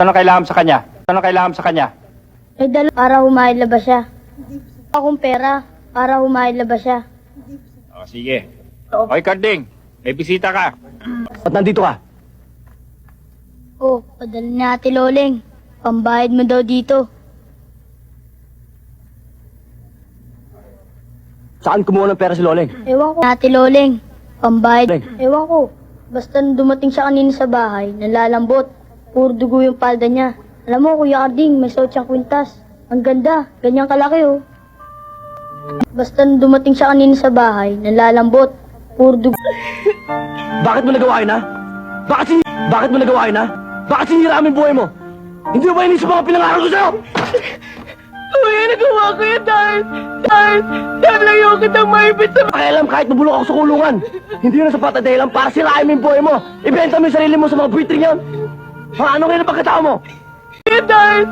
Ano kailangan sa kanya? Ano kailangan sa kanya? May dala para humahid labas siya. Akong pera para humahid labas siya. O, sige. Okay, Karding. May bisita ka. Ba't nandito ka? Oh, padala ni Ate Loleng. Pambayad mo daw dito. Saan kumuha ng pera si Loleng? Ewan ko. Ate Loleng. Pambayad. Ewan ko. Basta nung dumating siya kanina sa bahay, nalalambot. Puro dugo yung palda niya. Alam mo, Kuya Arding, may suot siyang kwintas. Ang ganda. Ganyan kalaki, oh. Basta nung dumating siya kanina sa bahay, nalalambot. Puro dugo. Bakit mo nagawa yun, ha? Bakit mo nagawa yun, ha? Bakit sinira ang buhay mo? Hindi mo ba inisip mga pinangarap ko sa'yo? Kuya, nagawa ko yan dahil ayaw kitang maipit sa... Pakialam kahit mabulok ako sa kulungan. Hindi yun ang sapat na dahilan para sirain mo yung buhay mo. Ibenta mo yung sarili mo sa mga buitring yan. Mga anong kailan pagkatao mo? Dahil